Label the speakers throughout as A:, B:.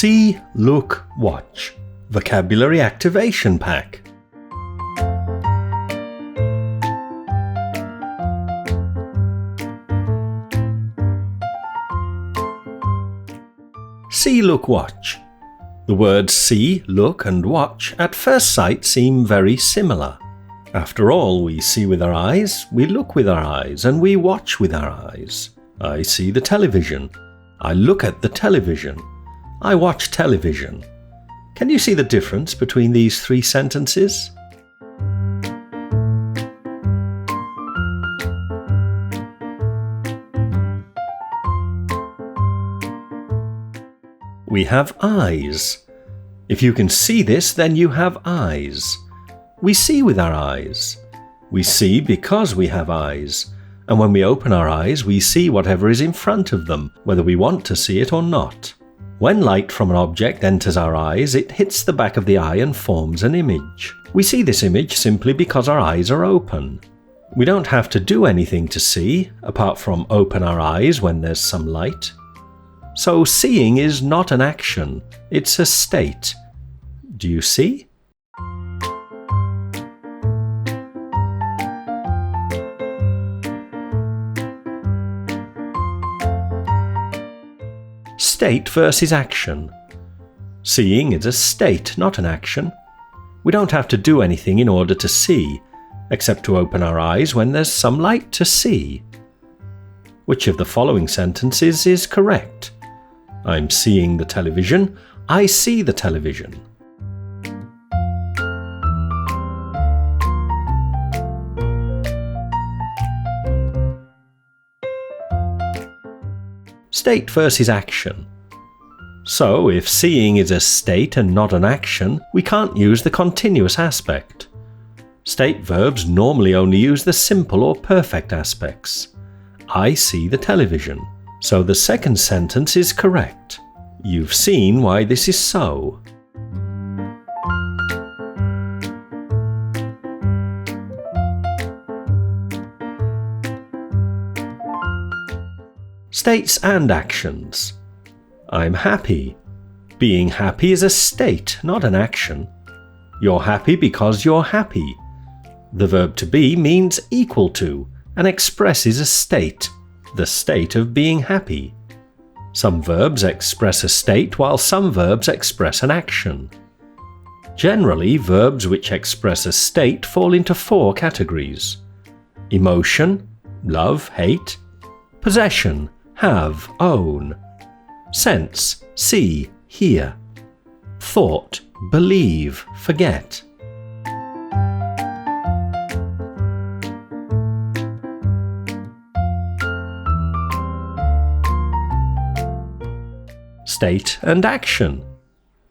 A: See, Look, Watch. Vocabulary Activation Pack. See, look, watch. The words see, look and watch at first sight seem very similar. After all, we see with our eyes, we look with our eyes, and we watch with our eyes. I see the television. I look at the television. I watch television. Can you see the difference between these three sentences? We have eyes. If you can see this, then you have eyes. We see with our eyes. We see because we have eyes. And when we open our eyes, we see whatever is in front of them, whether we want to see it or not. When light from an object enters our eyes, it hits the back of the eye and forms an image. We see this image simply because our eyes are open. We don't have to do anything to see, apart from open our eyes when there's some light. So seeing is not an action, it's a state. Do you see? State versus action. Seeing is a state, not an action. We don't have to do anything in order to see, except to open our eyes when there's some light to see. Which of the following sentences is correct? I'm seeing the television. I see the television. State versus action. So, if seeing is a state and not an action, we can't use the continuous aspect. State verbs normally only use the simple or perfect aspects. I see the television. So the second sentence is correct. You've seen why this is so. States and actions. I'm happy. Being happy is a state, not an action. You're happy because you're happy. The verb to be means equal to and expresses a state. The state of being happy. Some verbs express a state while some verbs express an action. Generally, verbs which express a state fall into four categories: emotion, love, hate; possession, have, own; sense, see, hear; thought, believe, forget. State and action.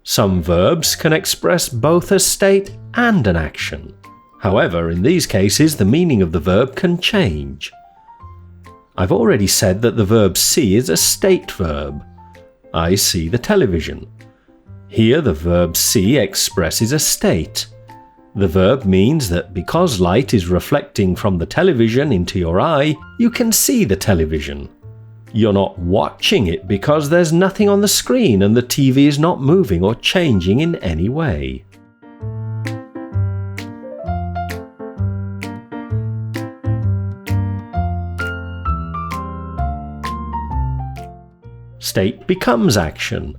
A: Some verbs can express both a state and an action. However, in these cases, the meaning of the verb can change. I've already said that the verb see is a state verb. I see the television. Here, the verb see expresses a state. The verb means that because light is reflecting from the television into your eye, you can see the television. You're not watching it because there's nothing on the screen and the TV is not moving or changing in any way. State becomes action.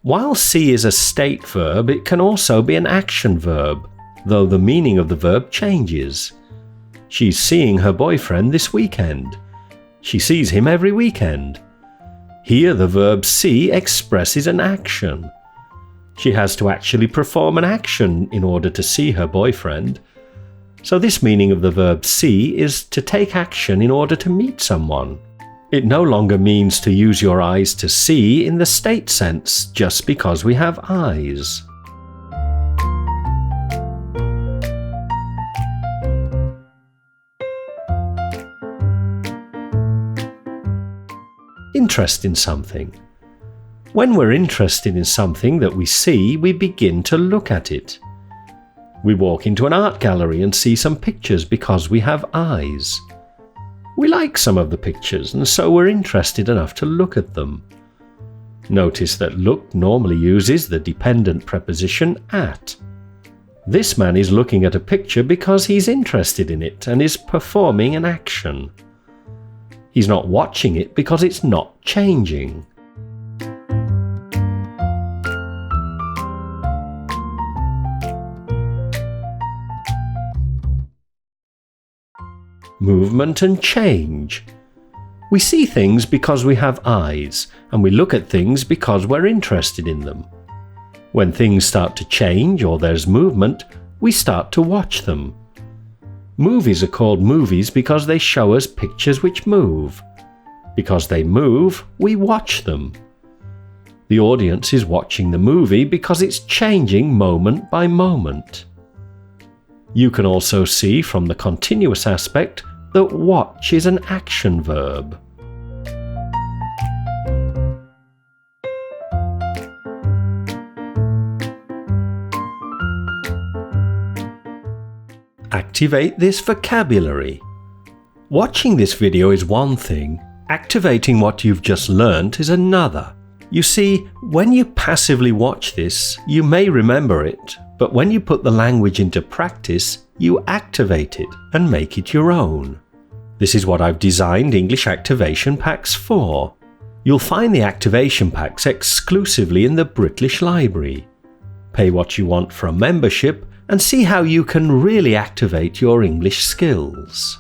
A: While see is a state verb, it can also be an action verb, though the meaning of the verb changes. She's seeing her boyfriend this weekend. She sees him every weekend. Here the verb see expresses an action. She has to actually perform an action in order to see her boyfriend. So this meaning of the verb see is to take action in order to meet someone. It no longer means to use your eyes to see in the state sense just because we have eyes. Interest in something. When we're interested in something that we see, we begin to look at it. We walk into an art gallery and see some pictures because we have eyes. We like some of the pictures, and so we're interested enough to look at them. Notice that look normally uses the dependent preposition at. This man is looking at a picture because he's interested in it and is performing an action. He's not watching it because it's not changing. Movement and change. We see things because we have eyes, and we look at things because we're interested in them. When things start to change or there's movement, we start to watch them. Movies are called movies because they show us pictures which move. Because they move, we watch them. The audience is watching the movie because it's changing moment by moment. You can also see from the continuous aspect that watch is an action verb. Activate this vocabulary. Watching this video is one thing, activating what you've just learnt is another. You see, when you passively watch this, you may remember it, but when you put the language into practice, you activate it and make it your own. This is what I've designed English activation packs for. You'll find the activation packs exclusively in the British Library. Pay what you want for a membership and see how you can really activate your English skills.